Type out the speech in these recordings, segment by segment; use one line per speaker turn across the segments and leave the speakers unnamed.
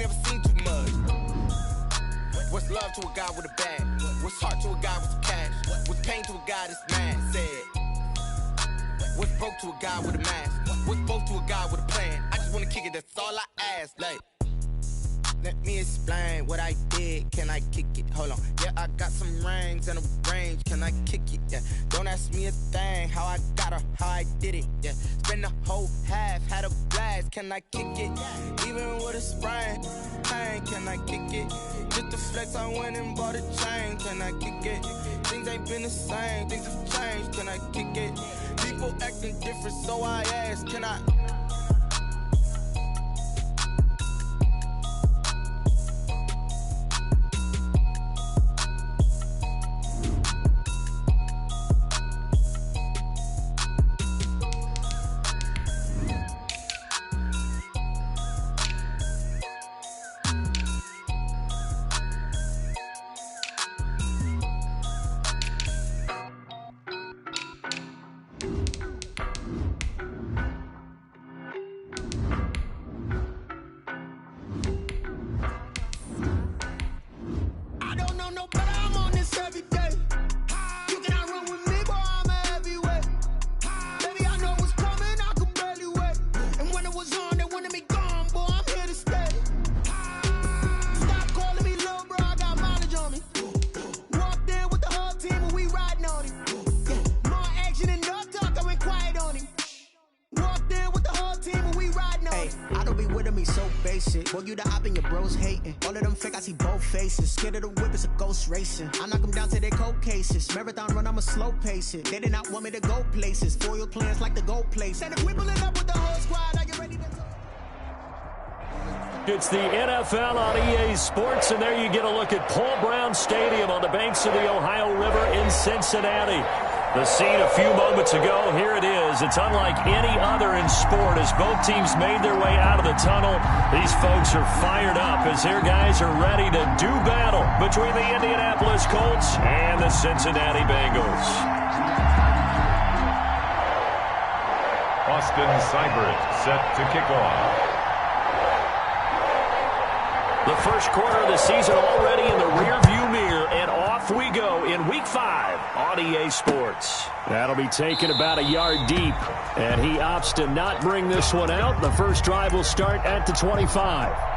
ain't never seen too much. What's love to a guy with a bag? What's heart to a guy with some cash? What's pain to a guy that's mad? Said. What's broke to a guy with a mask? What's both to a guy with a plan? I just wanna kick it, that's all I ask. Like, let me explain what I did. Can I kick it? Hold on. Yeah, I got some rings and a range. Can I kick it? Yeah. Don't ask me a thing. How I got her, how I did it. Yeah. Spend the whole half, had a blast. Can I kick it? Even with a sprain. Pain, can I kick it? Just the flex, I went and bought a chain. Can I kick it? Things ain't been the same. Things have changed. Can I kick it? People acting different, so I ask. Can I? Racing. I knock them down to their cold cases. Marathon run, I'm a slow pace it. They did not want me to go places. Foil plans like the gold place. And if we pulling up with the whole squad, are you ready to...
It's the NFL on EA Sports, and there you get a look at Paul Brown Stadium on the banks of the Ohio River in Cincinnati. The scene a few moments ago, here it is. It's unlike any other in sport as both teams made their way out of the tunnel. These folks are fired up as their guys are ready to do battle between the Indianapolis Colts and the Cincinnati Bengals.
Austin Seibert set to kick off.
The first quarter of the season already in the rearview mirror, and off we go in Week 5 on EA Sports. That'll be taken about a yard deep, and he opts to not bring this one out. The first drive will start at the 25.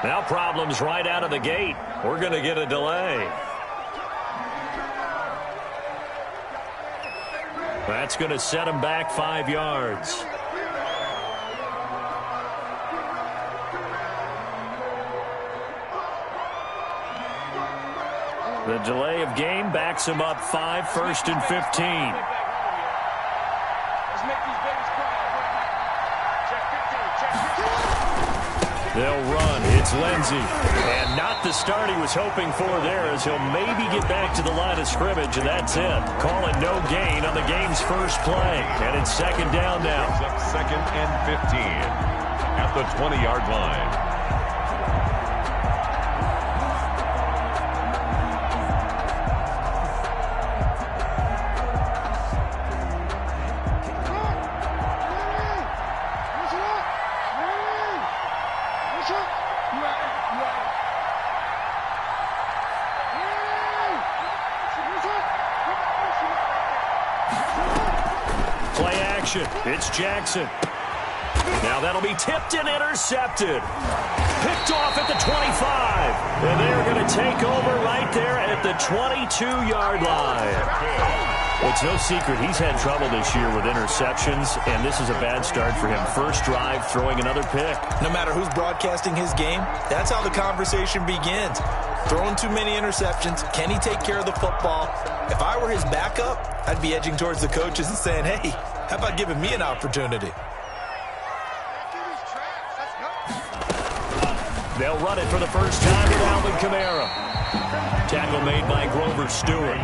Now problems right out of the gate. We're going to get a delay. That's going to set him back 5 yards. The delay of game backs him up 5, 1st and 15. They'll run. It's Lindsey. And not the start he was hoping for there, as he'll maybe get back to the line of scrimmage, and that's it. Call it no gain on the game's first play. And it's 2nd down now.
It's up 2nd and 15 at the 20-yard line.
It's Jackson. Now that'll be tipped and intercepted. Picked off at the 25. And they're going to take over right there at the 22-yard line. It's no secret he's had trouble this year with interceptions, and this is a bad start for him. First drive, throwing another pick.
No matter who's broadcasting his game, that's how the conversation begins. Throwing too many interceptions. Can he take care of the football? If I were his backup, I'd be edging towards the coaches and saying, hey, how about giving me an opportunity?
They'll run it for the first time with Alvin Kamara. Tackle made by Grover Stewart.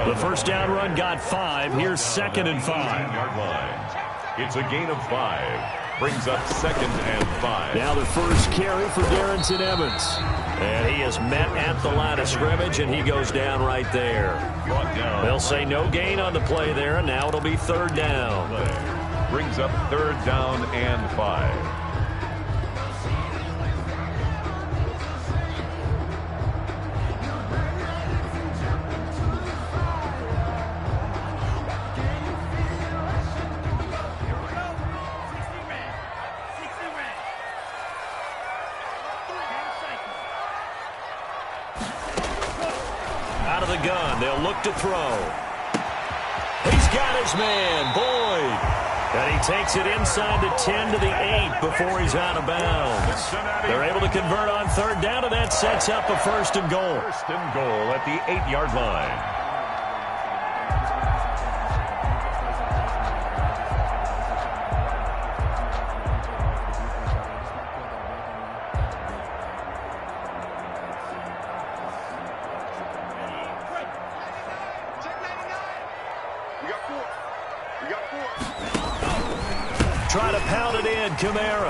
The first down run got 5. Here's 2nd and 5.
It's a gain of 5. Brings up 2nd and 5.
Now the first carry for Darrynton Evans. And he is met at the line of scrimmage, and he goes down right there. They'll say no gain on the play there, and now it'll be 3rd down.
Brings up 3rd down and 5.
Gun. They'll look to throw. He's got his man, Boyd. And he takes it inside the 10 to the 8 before he's out of bounds. They're able to convert on 3rd down, and that sets up a 1st and goal.
1st and goal at the 8-yard line.
Try to pound it in, Kamara.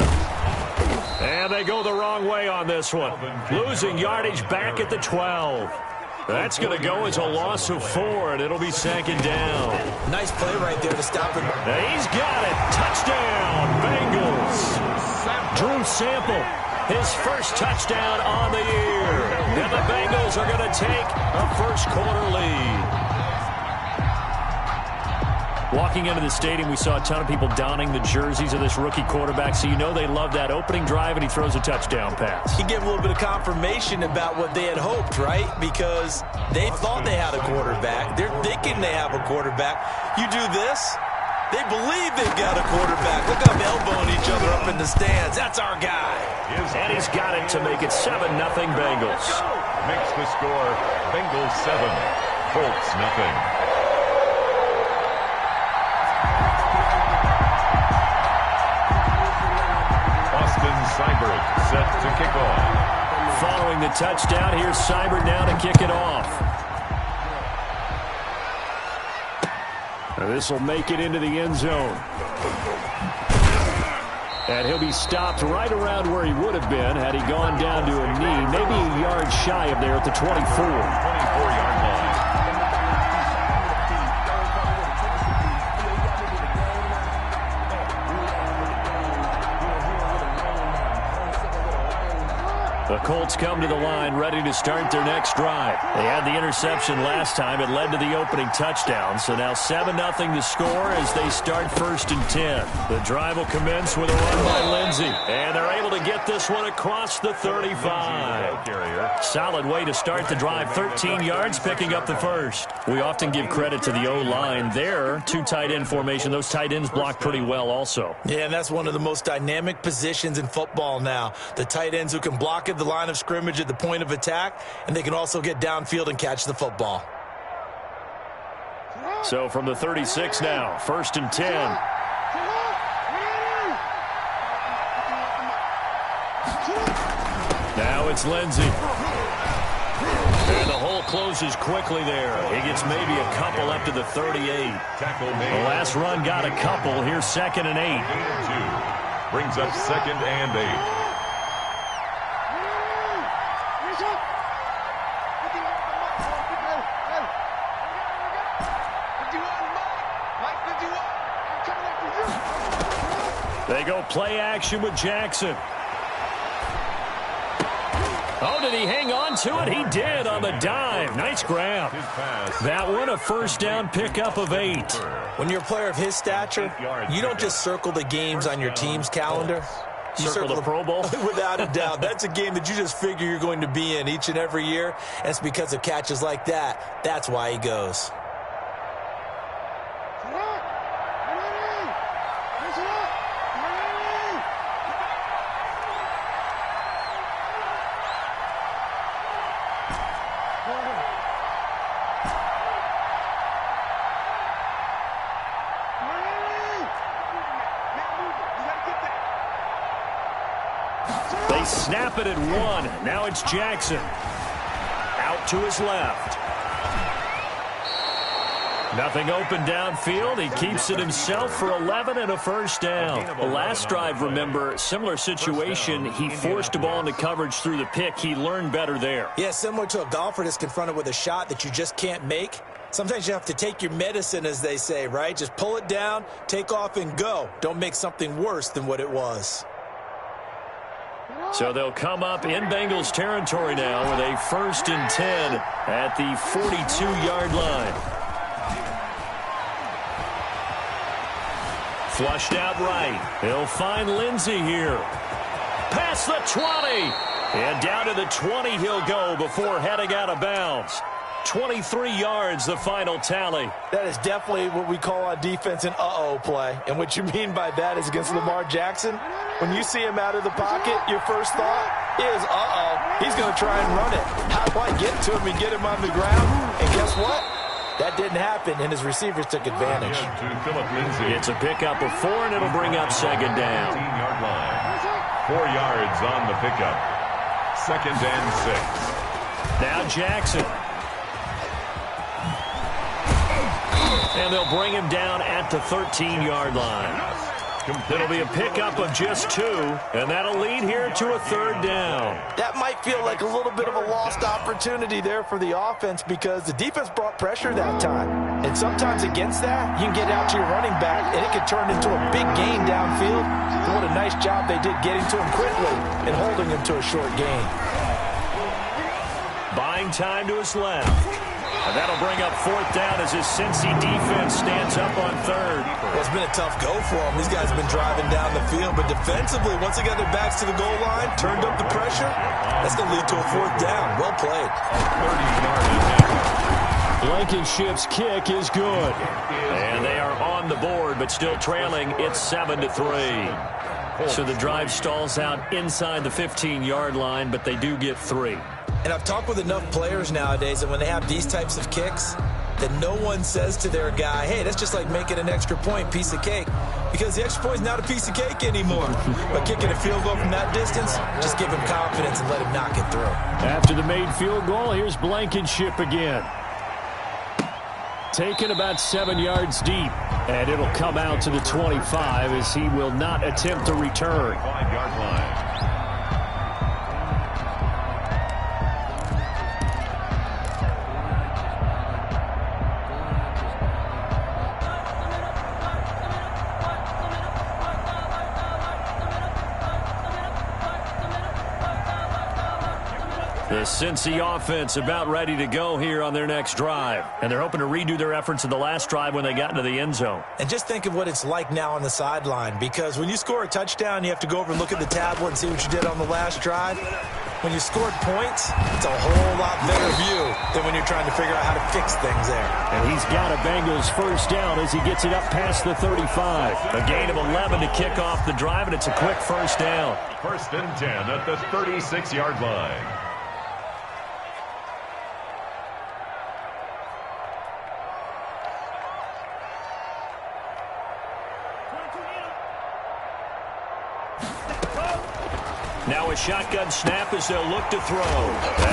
And they go the wrong way on this one. Losing yardage back at the 12. That's going to go as a loss of 4, and it'll be 2nd down.
Nice play right there to stop him.
He's got it. Touchdown, Bengals. Drew Sample, his first touchdown on the year. And the Bengals are going to take a first-quarter lead. Walking into the stadium, we saw a ton of people donning the jerseys of this rookie quarterback, so you know they love that opening drive, and he throws a touchdown pass.
He gave a little bit of confirmation about what they had hoped, right? Because they thought they had a quarterback. They're thinking they have a quarterback. You do this, they believe they've got a quarterback. Look at them elbowing each other up in the stands. That's our guy.
And he's got it to make it 7-0 Bengals.
Makes the score Bengals 7, Colts 0. Seibert set to kick off.
Following the touchdown, here's Seibert now to kick it off. This will make it into the end zone. And he'll be stopped right around where he would have been had he gone down to a knee, maybe a yard shy of there at the 24.
24-yard line.
The Colts come to the line ready to start their next drive. They had the interception last time. It led to the opening touchdown. So now 7-0 the score as they start 1st and 10. The drive will commence with a run by Lindsey. And they're able to get this one across the 35. Solid way to start the drive. 13 yards, picking up the first. We often give credit to the O-line there. 2 tight end formation. Those tight ends block pretty well also.
Yeah, and that's one of the most dynamic positions in football now. The tight ends who can block at the line of scrimmage at the point of attack, and they can also get downfield and catch the football.
So from the 36 now, 1st and 10. Now it's Lindsey. And the hole closes quickly there. He gets maybe a couple up to the 38. The last run got a couple. Here's 2nd and 8.
Brings up 2nd and 8.
They go play action with Jackson. Oh, did he hang on to it? He did on the dive. Nice grab. That one a 1st down pickup of 8.
When you're a player of his stature, you don't just circle the games on your team's calendar. You
circle the Pro Bowl?
Without a doubt. That's a game that you just figure you're going to be in each and every year. And it's because of catches like that. That's why he goes.
Snap it at 1. Now it's Jackson. Out to his left. Nothing open downfield. He keeps it himself for 11 and a 1st down. The last drive, remember, similar situation. He forced a ball into coverage through the pick. He learned better there.
Yeah, similar to a golfer that's confronted with a shot that you just can't make. Sometimes you have to take your medicine, as they say, right? Just pull it down, take off, and go. Don't make something worse than what it was.
So they'll come up in Bengals territory now with a 1st and 10 at the 42-yard line. Flushed out right. They'll find Lindsey here. Past the 20. And down to the 20 he'll go before heading out of bounds. 23 yards, the final tally.
That is definitely what we call on defense an uh-oh play. And what you mean by that is against Lamar Jackson, when you see him out of the pocket, your first thought is, uh-oh, he's going to try and run it. How do I get to him and get him on the ground? And guess what? That didn't happen, and his receivers took advantage.
It's a pickup of 4, and it'll bring up 2nd down.
15-yard line. 4 yards on the pickup. 2nd and 6.
Now Jackson. And they'll bring him down at the 13-yard line. It'll be a pickup of just 2, and that'll lead here to a 3rd down.
That might feel like a little bit of a lost opportunity there for the offense because the defense brought pressure that time. And sometimes against that, you can get out to your running back, and it can turn into a big gain downfield. And what a nice job they did getting to him quickly and holding him to a short gain.
Buying time to his left. And that'll bring up 4th down as his Cincy defense stands up on 3rd.
Well, it's been a tough go for them. These guys have been driving down the field, but defensively, once they got their backs to the goal line, turned up the pressure, that's going to lead to a 4th down. Well played.
30-yard
Blankenship's kick is good. And they are on the board, but still trailing. It's 7-3. So the drive stalls out inside the 15-yard line, but they do get 3.
And I've talked with enough players nowadays that when they have these types of kicks, that no one says to their guy, hey, that's just like making an extra point, piece of cake. Because the extra point is not a piece of cake anymore. But kicking a field goal from that distance, just give him confidence and let him knock it through.
After the made field goal, here's Blankenship again. Taken about 7 yards deep. And it'll come out to the 25 as he will not attempt to return.
5-yard line.
The Cincy offense about ready to go here on their next drive. And they're hoping to redo their efforts in the last drive when they got into the end zone.
And just think of what it's like now on the sideline, because when you score a touchdown, you have to go over and look at the tablet and see what you did on the last drive. When you scored points, it's a whole lot better view than when you're trying to figure out how to fix things there.
And he's got a Bengals first down as he gets it up past the 35. A gain of 11 to kick off the drive, and it's a quick first down.
First and 10 at the 36-yard line.
Now a shotgun snap as they'll look to throw.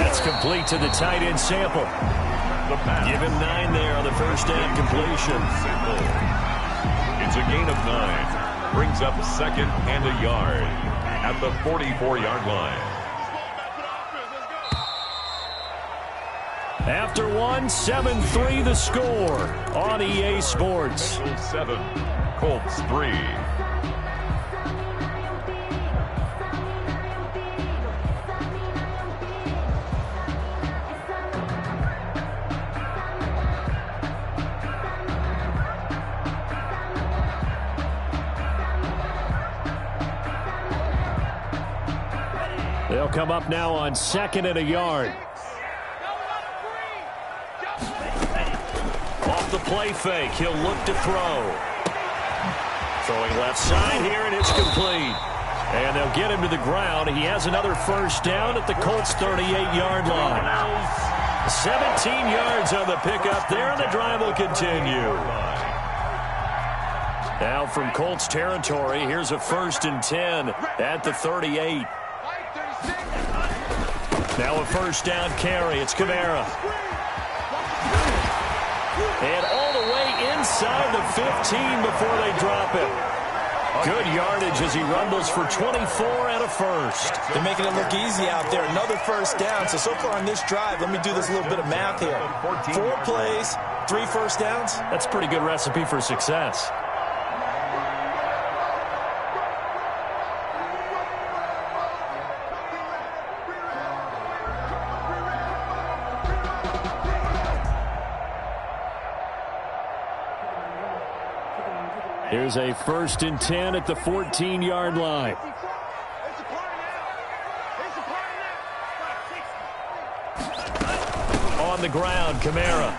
That's complete to the tight end Sample. Give him 9 there on the first down completion.
It's a gain of 9. Brings up second and a yard at the 44-yard line.
After 7-3 the score on EA Sports.
7, Colts 3.
They'll come up now on second and a yard. Off the play fake, he'll look to throw. Throwing left side here, and it's complete. And they'll get him to the ground. He has another first down at the Colts' 38-yard line. 17 yards on the pickup there, and the drive will continue. Now from Colts territory, here's a first and 10 at the 38. Now a first down carry. It's Kamara. And all the way inside the 15 before they drop him. Good yardage as he rumbles for 24 and a first.
They're making it look easy out there. Another first down. So far on this drive, let me do this little bit of math here. 4 plays, 3 first downs.
That's a pretty good recipe for success. Here's a first and 10 at the 14-yard line. On the ground, Kamara.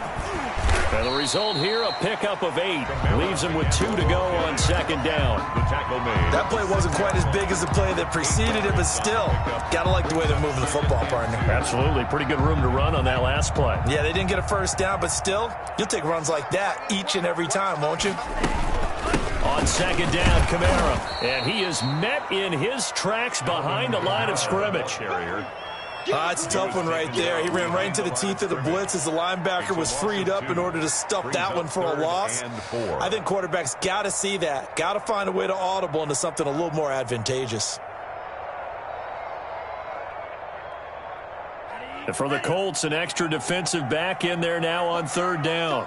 And the result here, a pickup of 8. Leaves him with 2 to go on second down.
The tackle made.
That play wasn't quite as big as the play that preceded it, but still, gotta like the way they're moving the football, partner.
Absolutely. Pretty good room to run on that last play.
Yeah, they didn't get a first down, but still, you'll take runs like that each and every time, won't you?
On second down, Kamara. And he is met in his tracks behind the line of scrimmage.
It's a tough one right there. He ran right into the teeth of the blitz as the linebacker was freed up in order to stuff that one for a loss. I think quarterbacks got to see that. Got to find a way to audible into something a little more advantageous.
And for the Colts, an extra defensive back in there now on third down.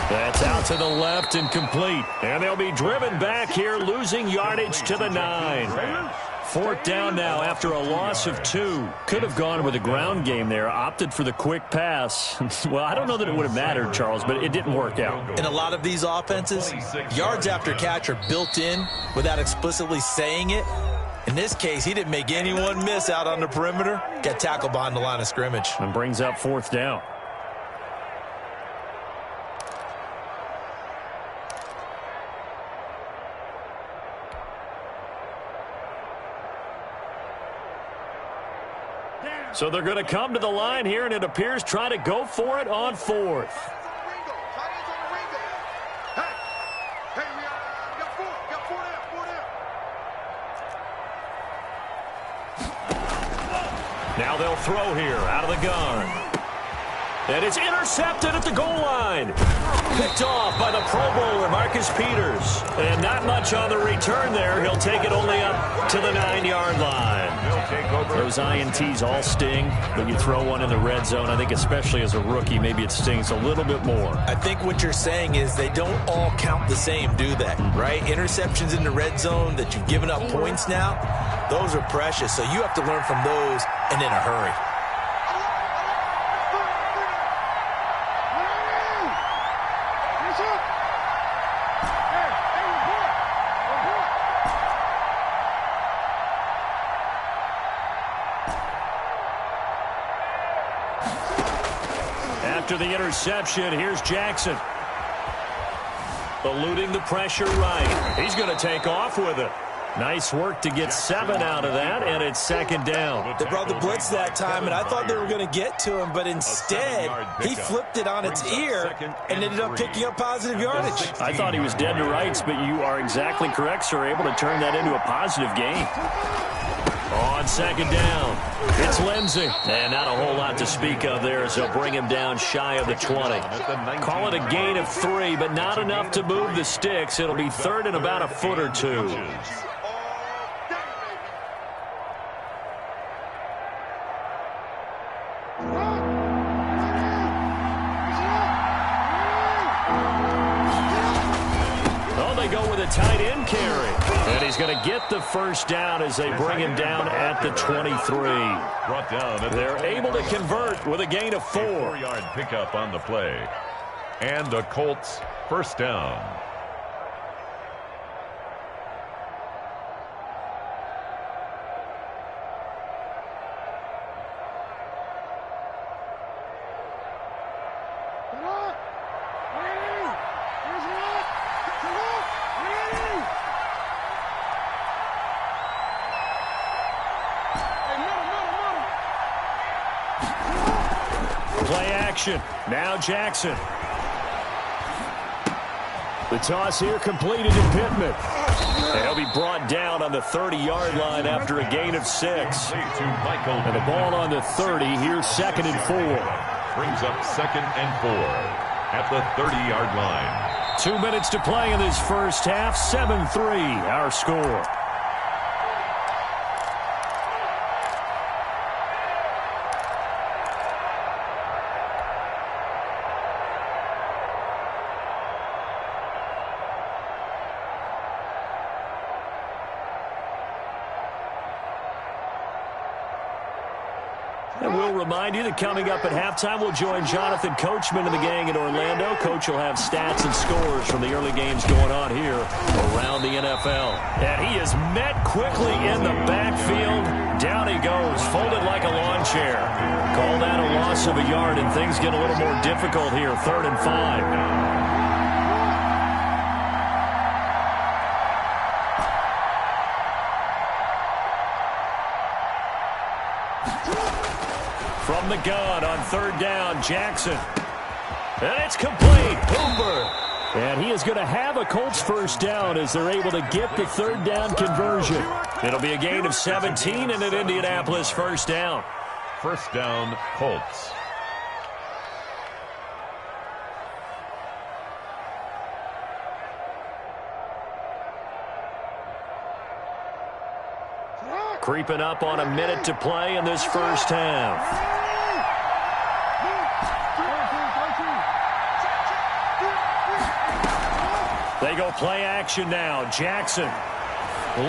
That's out to the left and complete. And they'll be driven back here, losing yardage to the 9. Fourth down now after a loss of 2. Could have gone with a ground game there. Opted for the quick pass. Well, I don't know that it would have mattered, Charles, but it didn't work out.
In a lot of these offenses, yards after catch are built in without explicitly saying it. In this case, he didn't make anyone miss out on the perimeter. Got tackled behind the line of scrimmage.
And brings up fourth down. So they're going to come to the line here, and it appears try to go for it on fourth. Now they'll throw here out of the gun. And it's intercepted at the goal line. Picked off by the Pro Bowler, Marcus Peters. And not much on the return there. He'll take it only up to the 9-yard line. Those INTs all sting, but you throw one in the red zone. I think especially as a rookie, maybe it stings a little bit more.
I think what you're saying is they don't all count the same, do they? Right? Interceptions in the red zone that you've given up points now, those are precious. So you have to learn from those and in a hurry.
After the interception, here's Jackson. Eluding the pressure right. He's going to take off with it. Nice work to get 7 out of that, and it's 2nd down.
They brought the blitz that time, and I thought they were going to get to him, but instead, he flipped it on its ear and ended up picking up positive yardage.
I thought he was dead to rights, but you are exactly correct, sir. Able to turn that into a positive gain. On 2nd down, it's Lindsey. And not a whole lot to speak of there as they'll bring him down shy of the 20. Call it a gain of 3, but not enough to move the sticks. It'll be 3rd and about a foot or 2. Tight end carry. And he's going to get the first down as they bring him down at the 23. They're able to convert with a gain of 4.
4-yard pickup on the play. And a Colts first down.
Play action. Now Jackson. The toss here completed to Pittman. And he'll be brought down on the 30-yard line after a gain of 6. And the ball on the 30. Here's 2nd and 4.
Brings up 2nd and 4 at the 30-yard line.
2 minutes to play in this first half. 7-3 our score. And we'll remind you that coming up at halftime, we'll join Jonathan Coachman and the gang in Orlando. Coach will have stats and scores from the early games going on here around the NFL. And he is met quickly in the backfield. Down he goes, folded like a lawn chair. Call that a loss of a yard, and things get a little more difficult here. 3rd and 5. From the gun on 3rd down, Jackson. And it's complete. Hooper. And he is going to have a Colts first down as they're able to get the 3rd down conversion. It'll be a gain of 17 and an Indianapolis first down.
First down, Colts.
Creeping up on a minute to play in this first half. They go play action now. Jackson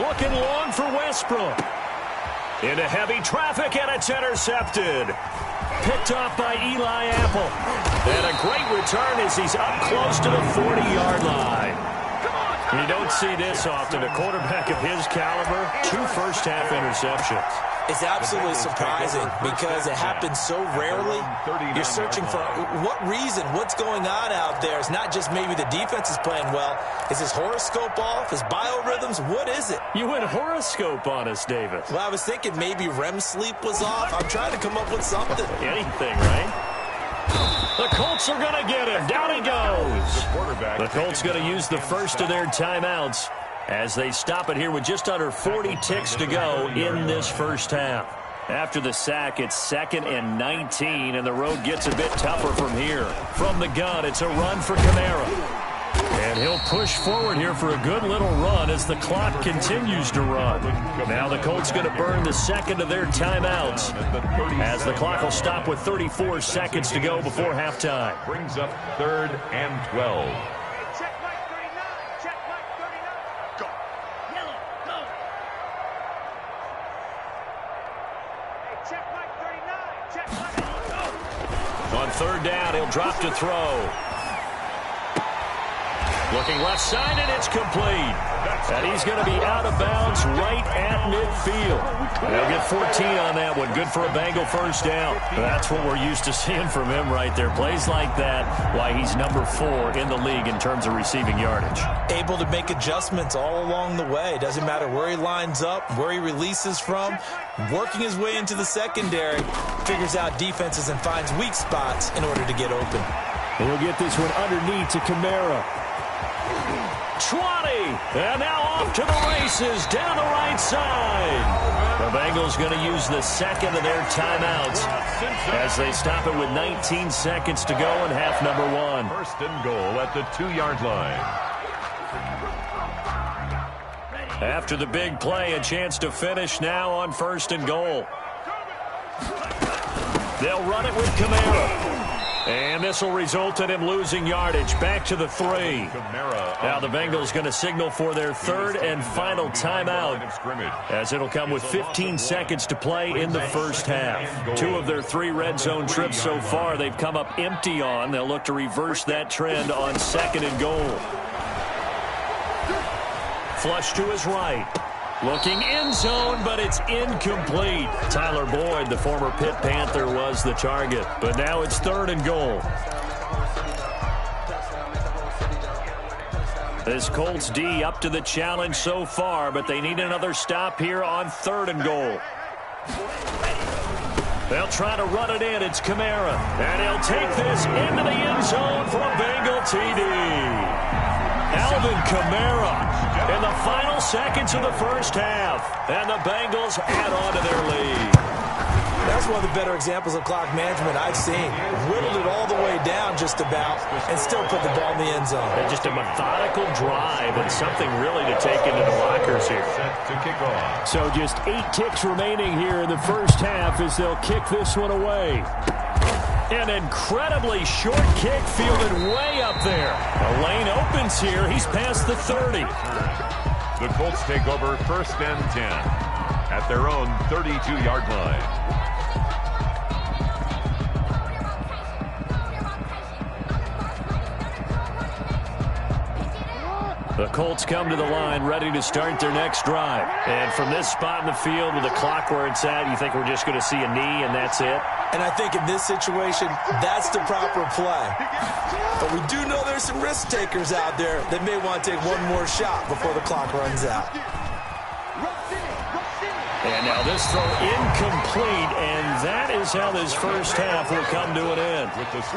looking long for Westbrook. Into heavy traffic, and it's intercepted. Picked off by Eli Apple. And a great return as he's up close to the 40-yard line. You don't see this often. A quarterback of his caliber, 2 first-half interceptions.
It's absolutely surprising because it happens so rarely. You're searching for what reason, what's going on out there. It's not just maybe the defense is playing well. Is his horoscope off? His biorhythms? What is it?
You went horoscope on us, David.
Well, I was thinking maybe REM sleep was off. I'm trying to come up with something.
Anything, right? The Colts are going to get him. Down he goes. The Colts going to use the first of their timeouts as they stop it here with just under 40 ticks to go in this first half. After the sack, it's 2nd and 19, and the road gets a bit tougher from here. From the gun, it's a run for Kamara. And he'll push forward here for a good little run as the clock continues to run. Now the Colts going to burn the second of their timeouts as the clock will stop with 34 seconds to go before halftime.
Brings up 3rd and 12.
Check Mike 39. Check Mike 39. Go. Yellow, go. Hey, check Mike 39. Check Mike, go.
On 3rd down, he'll drop to throw. Looking left side, and it's complete. And he's going to be out of bounds right at midfield. They'll get 14 on that one. Good for a Bengal first down. That's what we're used to seeing from him right there. Plays like that, why he's number 4 in the league in terms of receiving yardage.
Able to make adjustments all along the way. Doesn't matter where he lines up, where he releases from. Working his way into the secondary, figures out defenses and finds weak spots in order to get open.
He'll get this one underneath to Kamara. 20, and now off to the races down the right side. The Bengals going to use the second of their timeouts as they stop it with 19 seconds to go in half number 1.
1st and goal at the 2-yard line.
After the big play, a chance to finish now on 1st and goal. They'll run it with Kamara. And this will result in him losing yardage. Back to the 3. Now the Bengals going to signal for their 3rd and final timeout, as it'll come with 15 seconds to play in the first half. 2 of their 3 red zone trips so far they've come up empty on. They'll look to reverse that trend on 2nd and goal. Flush to his right. Looking end zone, but it's incomplete. Tyler Boyd, the former Pitt Panther, was the target. But now it's 3rd and goal. This Colts D up to the challenge so far, but they need another stop here on 3rd and goal. They'll try to run it in. It's Kamara. And he'll take this into the end zone for a Bengal TD. Alvin Kamara in the final seconds of the first half. And the Bengals add on to their lead.
That's one of the better examples of clock management I've seen. Whittled it all the way down just about and still put the ball in the end zone.
And just a methodical drive and something really to take into the lockers here.
Set to kick off.
So just 8 ticks remaining here in the first half as they'll kick this one away. An incredibly short kick fielded way up there. The lane opens here. He's past the 30.
The Colts take over 1st and 10 at their own 32-yard line.
The Colts come to the line ready to start their next drive. And from this spot in the field with the clock where it's at, you think we're just going to see a knee and that's it?
And I think in this situation, that's the proper play. But we do know there's some risk takers out there that may want to take one more shot before the clock runs out.
And now this throw incomplete, and that is how this first half will come to an end.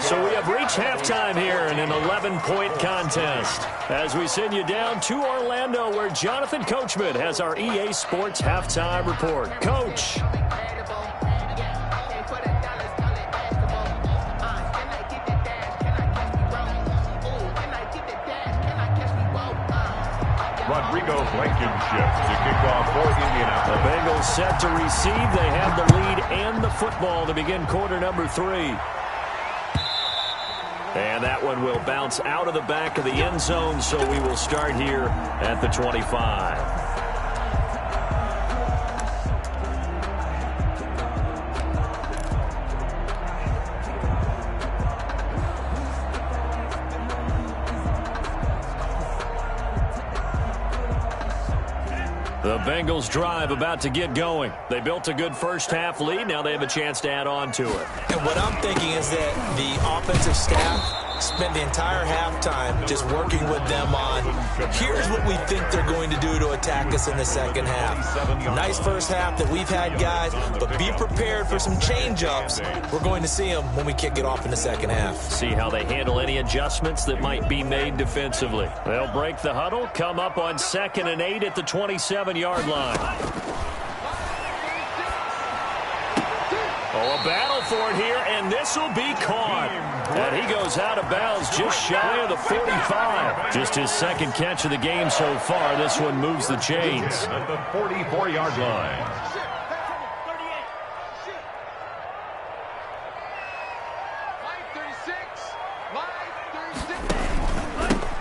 So we have reached halftime here in an 11-point contest as we send you down to Orlando, where Jonathan Coachman has our EA Sports halftime report. Coach.
Rodrigo Blankenship to kick off for Indianapolis.
The Bengals set to receive. They have the lead and the football to begin quarter number 3. And that one will bounce out of the back of the end zone, so we will start here at the 25. The Bengals drive about to get going. They built a good first half lead. Now they have a chance to add on to it.
And what I'm thinking is that the offensive staff spent the entire halftime just working with them on, here's what we think they're going to do to attack us in the second half. Nice first half that we've had, guys, but be prepared for some change-ups. We're going to see them when we kick it off in the second half.
See how they handle any adjustments that might be made defensively. They'll break the huddle, come up on 2nd and 8 at the 27-yard line. Oh, a battle for it here, and this will be caught. And he goes out of bounds just shy of the 45. Just his second catch of the game so far. This one moves the chains.
At the 44-yard line.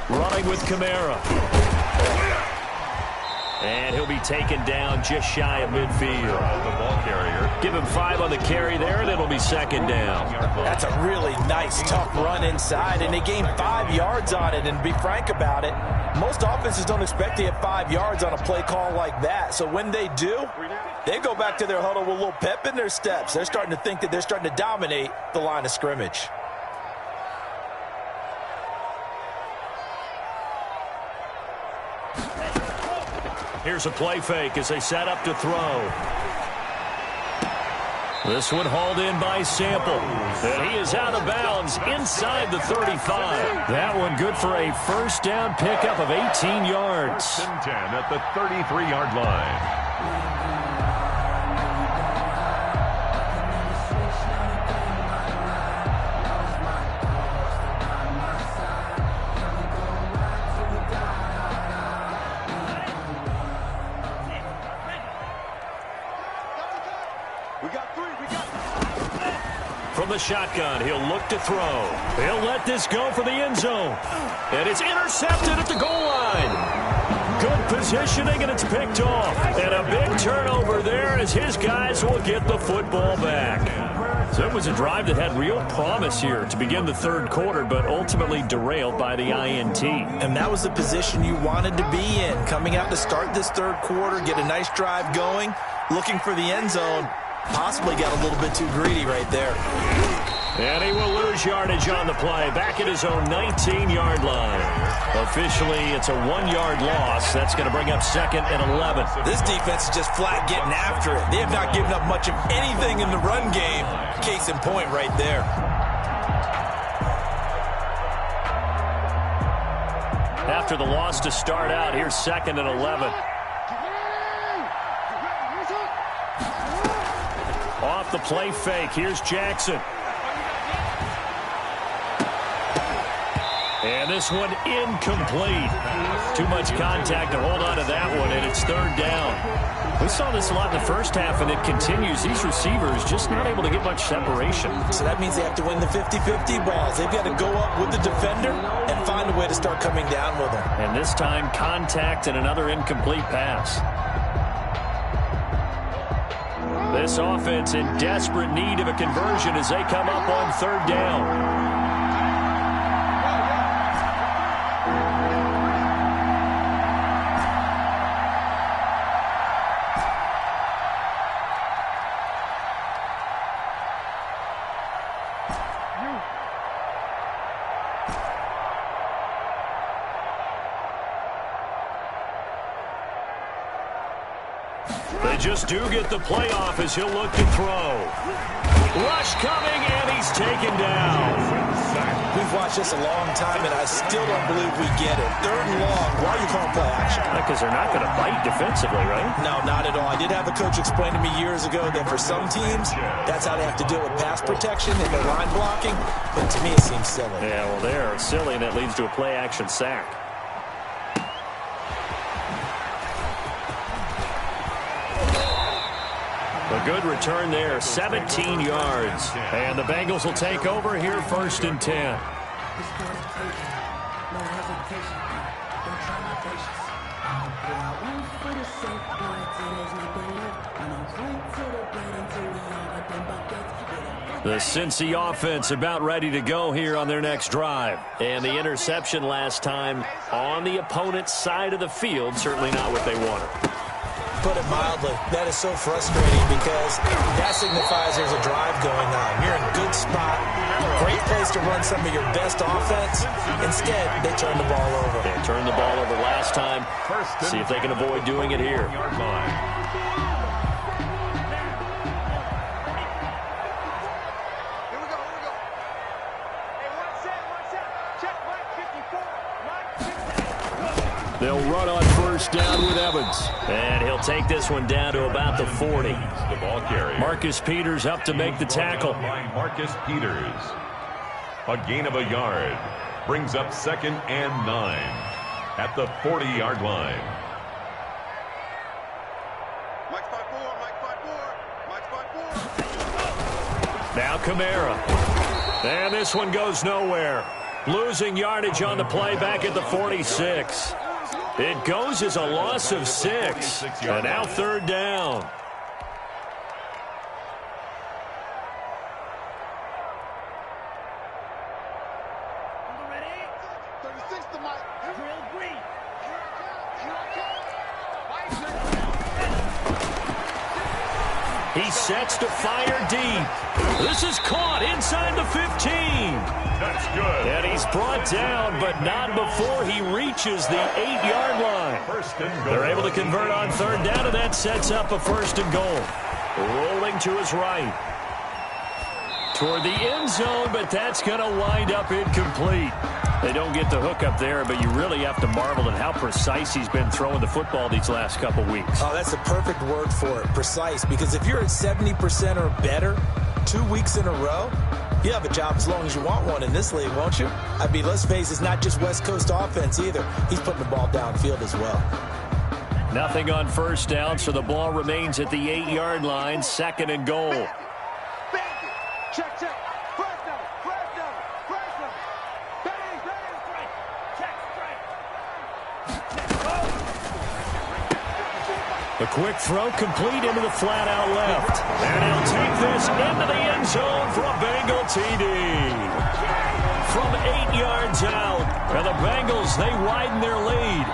Running with Kamara. And he'll be taken down just shy of midfield.
The ball carrier.
Give him 5 on the carry there, and it'll be second down.
That's a really nice, tough run inside, and they gained 5 yards on it. And to be frank about it, most offenses don't expect to get 5 yards on a play call like that. So when they do, they go back to their huddle with a little pep in their steps. They're starting to think that they're starting to dominate the line of scrimmage.
Here's a play fake as they set up to throw. This one hauled in by Sample. And he is out of bounds inside the 35. That one good for a first down pickup of 18 yards.
10 at the 33-yard line.
From the shotgun, he'll look to throw. He'll let this go for the end zone. And it's intercepted at the goal line. Good positioning, and it's picked off. And a big turnover there as his guys will get the football back. So it was a drive that had real promise here to begin the third quarter, but ultimately derailed by the INT.
And that was the position you wanted to be in. Coming out to start this third quarter, get a nice drive going, looking for the end zone. Possibly got a little bit too greedy right there.
And he will lose yardage on the play. Back at his own 19-yard line. Officially, it's a 1-yard loss. That's going to bring up second and 11.
This defense is just flat getting after it. They have not given up much of anything in the run game. Case in point right there.
After the loss to start out, here's second and 11. Off the play fake, here's Jackson. And this one incomplete. Too much contact to hold on to that one, and it's third down. We saw this a lot in the first half, and it continues. These receivers just not able to get much separation.
So that means they have to win the 50-50 balls. They've got to go up with the defender and find a way to start coming down with them.
And this time, contact and another incomplete pass. This offense in desperate need of a conversion as they come up on third down. They just do get the playoff as he'll look to throw. Rush coming, and he's taken down.
We've watched this a long time, and I still don't believe we get it. Third and long. Why are you calling play action?
Because they're not going to bite defensively, right?
No, not at all. I did have a coach explain to me years ago that for some teams, that's how they have to deal with pass protection and their line blocking. But to me, it seems silly.
Yeah, well, they're silly, and that leads to a play-action sack. A good return there, 17 yards. And the Bengals will take over here first and 10. The Cincy offense about ready to go here on their next drive. And the interception last time on the opponent's side of the field, certainly not what they wanted.
Put it mildly, that is so frustrating because that signifies there's a drive going on. You're in a good spot, great place to run some of your best offense. Instead, they turn the ball over.
They turned the ball over last time. See if they can avoid doing it here. They'll run on first down with Evans. And he'll take this one down to about the 40.
The ball carrier.
Marcus Peters up to make the tackle.
Marcus Peters. A gain of a yard. Brings up 2nd and 9 at the 40-yard line.
Now Kamara. And this one goes nowhere. Losing yardage on the play back at the 46. It goes as a loss of 6. And now 3rd down. He sets to fire deep. This is caught inside the 15.
That's good.
And he's brought down, but not before he reaches the 8-yard line. They're able to convert on 3rd down, and that sets up a 1st and goal. Rolling to his right. Toward the end zone, but that's going to wind up incomplete. They don't get the hook up there, but you really have to marvel at how precise he's been throwing the football these last couple weeks.
Oh, that's the perfect word for it, precise. Because if you're at 70% or better 2 weeks in a row, you have a job as long as you want one in this league, won't you? I mean, let's face it, it's not just West Coast offense either. He's putting the ball downfield as well.
Nothing on 1st down, so the ball remains at the 8-yard line, 2nd and goal.
Check, check. Press them. Bang, strike. Check, strike.
The quick throw complete into the flat out left. And he'll take this into the end zone for a Bengal TD. From 8 yards out. And the Bengals, they widen their lead.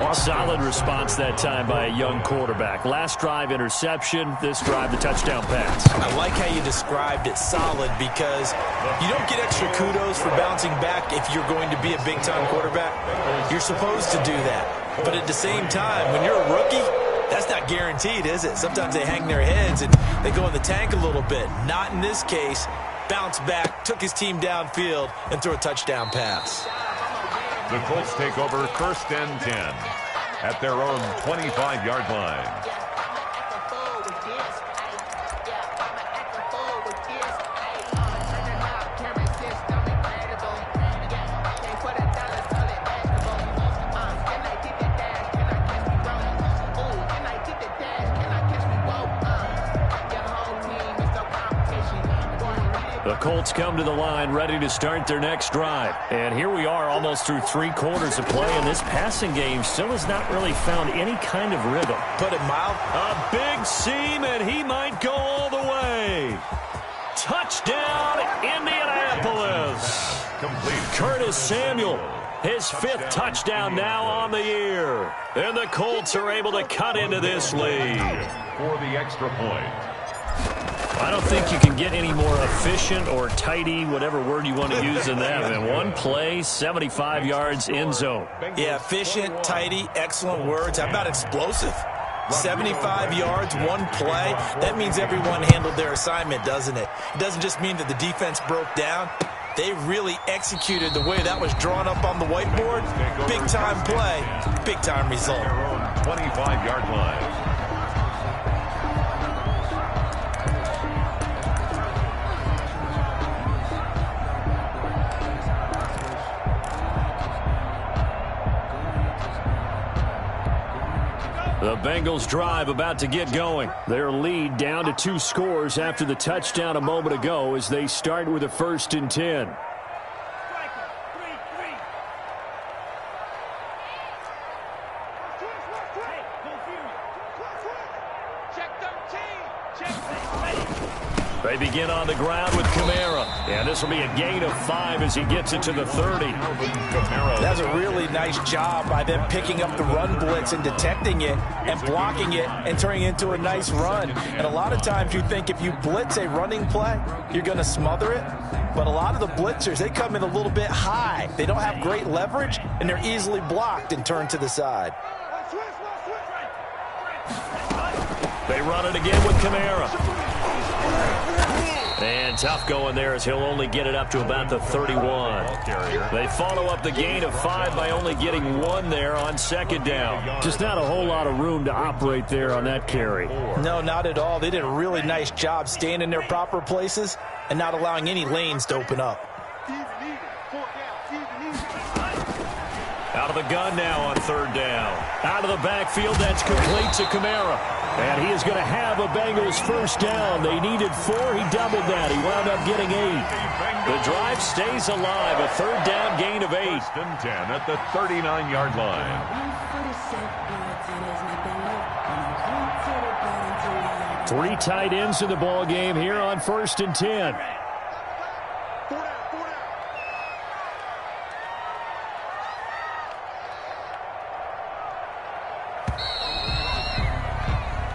Solid response that time by a young quarterback. Last drive, interception. This drive, the touchdown pass.
I like how you described it, solid, because you don't get extra kudos for bouncing back if you're going to be a big-time quarterback. You're supposed to do that. But at the same time, when you're a rookie, that's not guaranteed, is it? Sometimes they hang their heads and they go in the tank a little bit. Not in this case. Bounced back, took his team downfield, and threw a touchdown pass.
The Colts take over 1st and 10 at their own 25-yard line.
The Colts come to the line ready to start their next drive. And here we are almost through 3 quarters of play, and this passing game still has not really found any kind of rhythm.
Put it mild.
A big seam, and he might go all the way. Touchdown, Indianapolis.
Complete.
Curtis Samuel, his 5th touchdown now on the year. And the Colts are able to cut into this lead.
For the extra point.
I don't think you can get any more efficient or tidy, whatever word you want to use in that. And one play, 75 yards, end zone.
Yeah, efficient, tidy, excellent words. How about explosive? 75 yards, one play. That means everyone handled their assignment, doesn't it? It doesn't just mean that the defense broke down. They really executed the way that was drawn up on the whiteboard. Big-time play, big-time result.
25-yard line.
The Bengals drive about to get going. Their lead down to 2 scores after the touchdown a moment ago as they start with a 1st and 10. They begin on the ground with Kamara. And this will be a gain of 5 as he gets it to the 30.
That's a really nice job by them picking up the run blitz and detecting it and blocking it and turning it into a nice run. And a lot of times you think if you blitz a running play, you're going to smother it. But a lot of the blitzers, they come in a little bit high. They don't have great leverage, and they're easily blocked and turned to the side.
They run it again with Kamara. And tough going there as he'll only get it up to about the 31. They follow up the gain of 5 by only getting 1 there on second down. Just not a whole lot of room to operate there on that carry.
No, not at all. They did a really nice job staying in their proper places and not allowing any lanes to open up.
Out of the gun now on third down. Out of the backfield, that's complete to Kamara. And he is going to have a Bengals first down. They needed 4. He doubled that. He wound up getting 8. The drive stays alive. A third down gain of 8.
First and 10 at the 39-yard line.
3 tight ends in the ball game here on first and 10.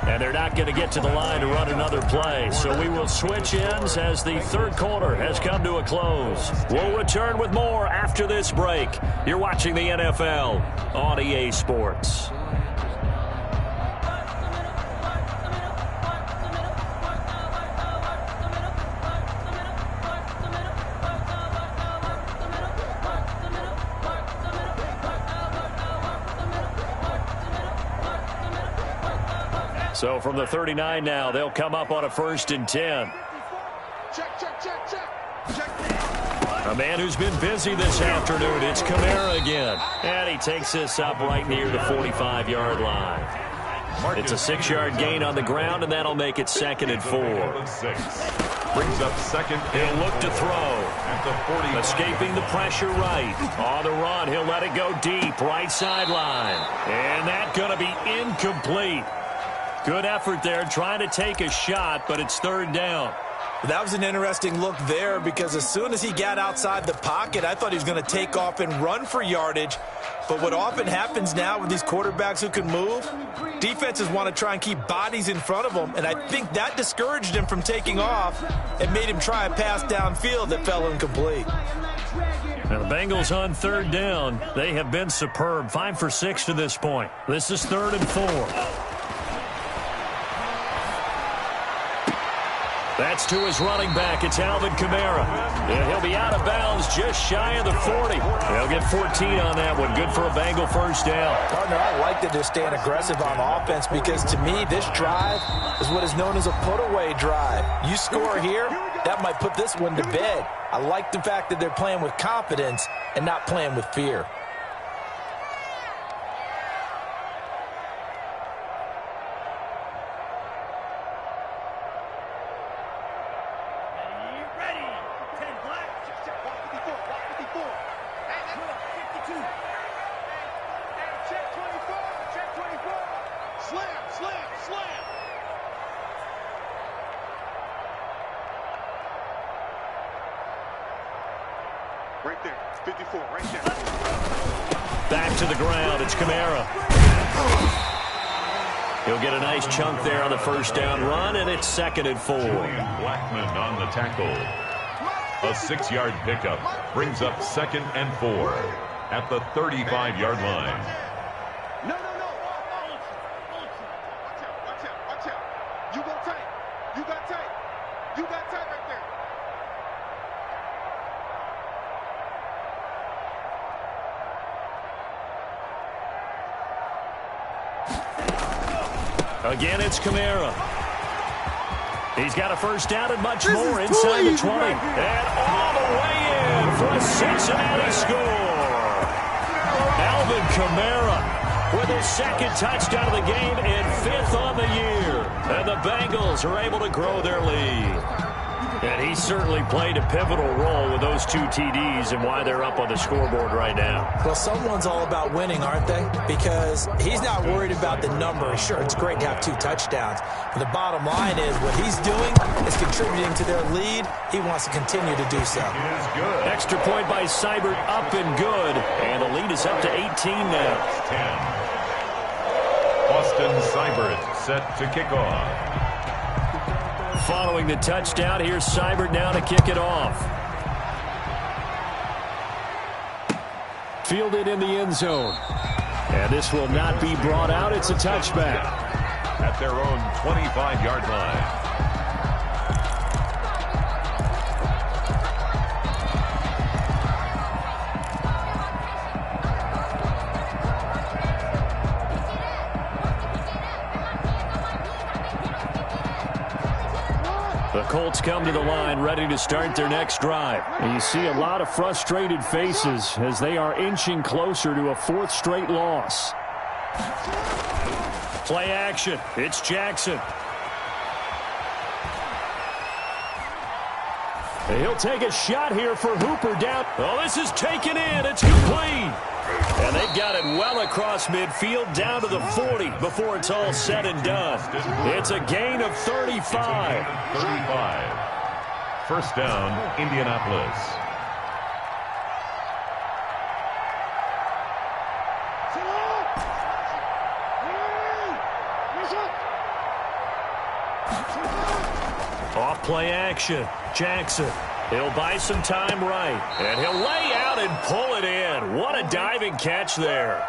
And they're not going to get to the line to run another play. So we will switch ends as the third quarter has come to a close. We'll return with more after this break. You're watching the NFL on EA Sports. So from the 39 now, they'll come up on a first and 10. A man who's been busy this afternoon, it's Kamara again. And he takes this up right near the 45-yard line. It's a 6-yard gain on the ground, and that'll make it second and 4.
Brings up second.
He'll look to throw.
At the 40.
Escaping the pressure right. On the run, he'll let it go deep, right sideline. And that's going to be incomplete. Good effort there, trying to take a shot, but it's third down.
That was an interesting look there because as soon as he got outside the pocket, I thought he was going to take off and run for yardage. But what often happens now with these quarterbacks who can move, defenses want to try and keep bodies in front of them, and I think that discouraged him from taking off and made him try a pass downfield that fell incomplete.
Now the Bengals on third down, they have been superb. 5 for 6 to this point. This is 3rd and 4. That's to his running back. It's Alvin Kamara. And he'll be out of bounds just shy of the 40. They'll get 14 on that one. Good for a Bengal first down.
Partner, I like that they're staying aggressive on offense because to me, this drive is what is known as a put-away drive. You score here, that might put this one to bed. I like the fact that they're playing with confidence and not playing with fear.
Right there, 54, right there.
Back to the ground, it's Kamara. He'll get a nice chunk there on the first down run, and it's 2nd and 4.
Blackman on the tackle. A 6-yard pickup brings up 2nd and 4 at the 35-yard line.
No. Watch out. You go tight. You got tight right there.
Again, it's Kamara. He's got a first down and much more inside the 20. And all the way in for a Cincinnati score. Alvin Kamara with his 2nd touchdown of the game and 5th on the year. And the Bengals are able to grow their lead. And he certainly played a pivotal role with those 2 TDs and why they're up on the scoreboard right now.
Well, someone's all about winning, aren't they? Because he's not worried about the number. Sure, it's great to have 2 touchdowns. But the bottom line is what he's doing is contributing to their lead. He wants to continue to do so.
Extra point by Seibert, up and good. And the lead is up to 18 now.
10. Austin Seibert set to kick off.
Following the touchdown, here's Seibert now to kick it off. Fielded in the end zone. And this will not be brought out. It's a touchback.
At their own 25-yard line.
Colts come to the line, ready to start their next drive. And you see a lot of frustrated faces as they are inching closer to a fourth straight loss. Play action. It's Jackson. He'll take a shot here for Hooper down. Oh, this is taken in. It's complete. And they got it well across midfield down to the 40 before it's all said and done. It's a gain of 35.
35. First down, Indianapolis.
Off play action. Jackson. He'll buy some time right. And he'll lay out and pull it in. What a diving catch there.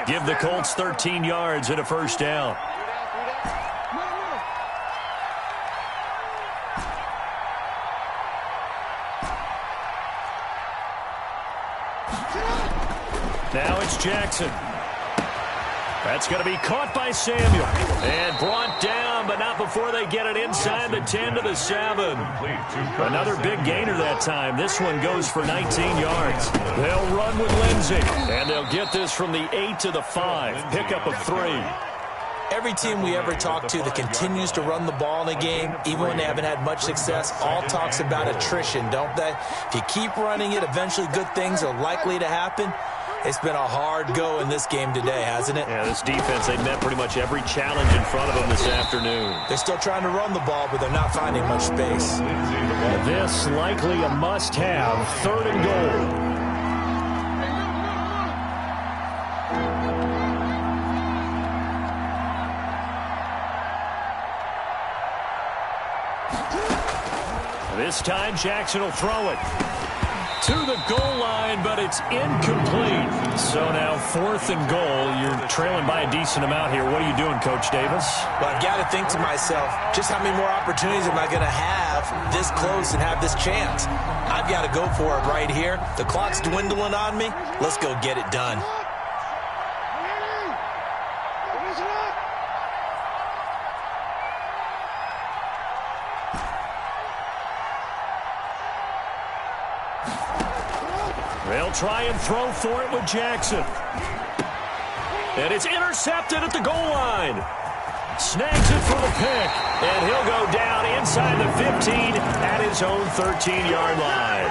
Give the Colts 13 yards and a first down. Now it's Jackson. That's going to be caught by Samuel. And brought down, but not before they get it inside the 10 to the 7. Another big gainer that time. This one goes for 19 yards. They'll run with Lindsey. And they'll get this from the 8 to the 5. Pickup of 3.
Every team we ever talk to that continues to run the ball in a game, even when they haven't had much success, all talks about attrition, don't they? If you keep running it, eventually good things are likely to happen. It's been a hard go in this game today, hasn't it?
Yeah, this defense, they met pretty much every challenge in front of them this afternoon.
They're still trying to run the ball, but they're not finding much space.
This likely a must-have, 3rd and goal. This time, Jackson will throw it to the goal line, but it's incomplete. So now 4th and goal. You're trailing by a decent amount here. What are you doing, Coach Davis?
Well, I've got to think to myself, just how many more opportunities am I going to have this close and have this chance? I've got to go for it right here. The clock's dwindling on me. Let's go get it done.
They'll try and throw for it with Jackson. And it's intercepted at the goal line. Snags it for the pick. And he'll go down inside the 15 at his own 13-yard line.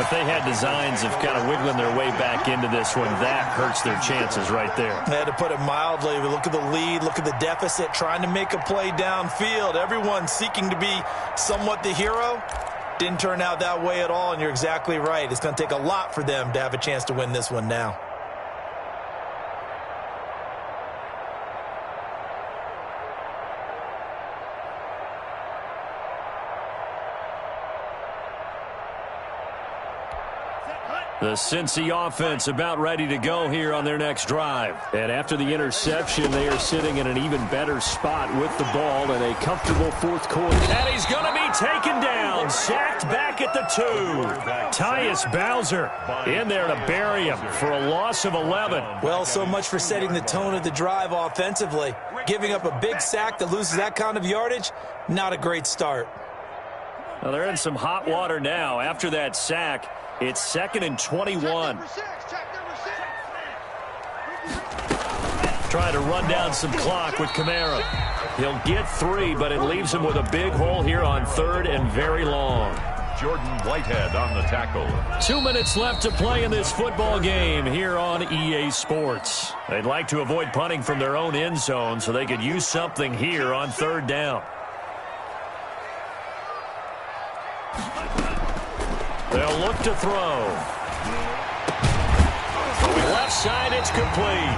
If they had designs of kind of wiggling their way back into this one, that hurts their chances right there.
They had to put it mildly. Look at the lead. Look at the deficit. Trying to make a play downfield. Everyone seeking to be somewhat the hero. Didn't turn out that way at all, and you're exactly right. It's going to take a lot for them to have a chance to win this one now.
The Cincy offense about ready to go here on their next drive. And after the interception, they are sitting in an even better spot with the ball in a comfortable 4th quarter. And he's going to be taken down, sacked back at the 2. Tyus Bowser in there to bury him for a loss of 11.
Well, so much for setting the tone of the drive offensively. Giving up a big sack that loses that kind of yardage, not a great start.
Well, they're in some hot water now. After that sack, it's 2nd and 21. Trying to run down some clock with Kamara. He'll get 3, but it leaves him with a big hole here on 3rd and very long.
Jordan Whitehead on the tackle.
2 minutes left to play in this football game here on EA Sports. They'd like to avoid punting from their own end zone so they could use something here on 3rd down. They'll look to throw. Left side, it's complete.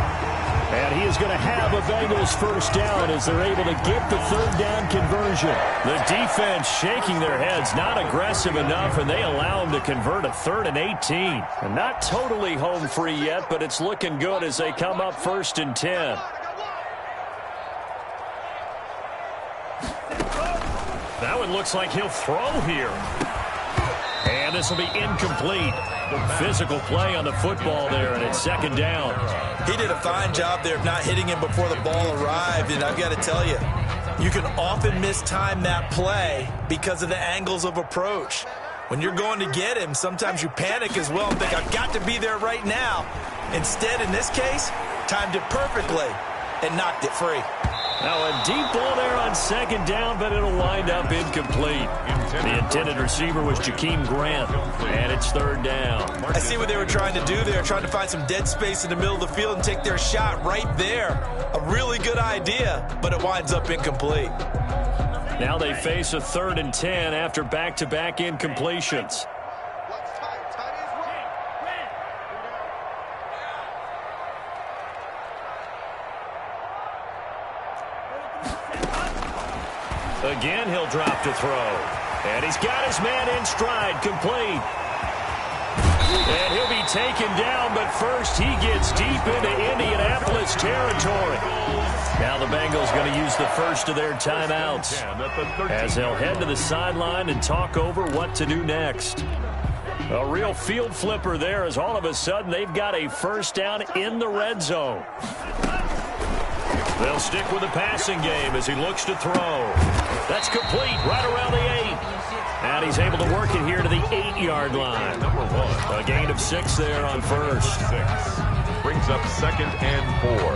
And he is going to have a Bengals first down as they're able to get the 3rd down conversion. The defense shaking their heads, not aggressive enough, and they allow them to convert a 3rd and 18. And not totally home free yet, but it's looking good as they come up 1st and 10. That one looks like he'll throw here. And this will be incomplete. Physical play on the football there, and it's 2nd down.
He did a fine job there of not hitting him before the ball arrived, and I've got to tell you, You can often mistime that play because of the angles of approach. When you're going to get him, sometimes you panic as well and think, I've got to be there right now. Instead, in this case, timed it perfectly and knocked it free.
Now a deep ball there on second down, but it'll wind up incomplete. The intended receiver was Jakeem Grant, and it's third down.
I see what they were trying to do there, trying to find some dead space in the middle of the field and take their shot right there. A really good idea, but it winds up incomplete.
Now they face a 3rd and 10 after back-to-back incompletions. Again, he'll drop to throw. And he's got his man in stride, complete. And he'll be taken down, but first he gets deep into Indianapolis territory. Now the Bengals going to use the first of their timeouts as they'll head to the sideline and talk over what to do next. A real field flipper there as all of a sudden they've got a first down in the red zone. They'll stick with the passing game as he looks to throw. That's complete right around the 8. And he's able to work it here to the 8-yard line. A gain of 6 there on first.
Brings up 2nd and 4.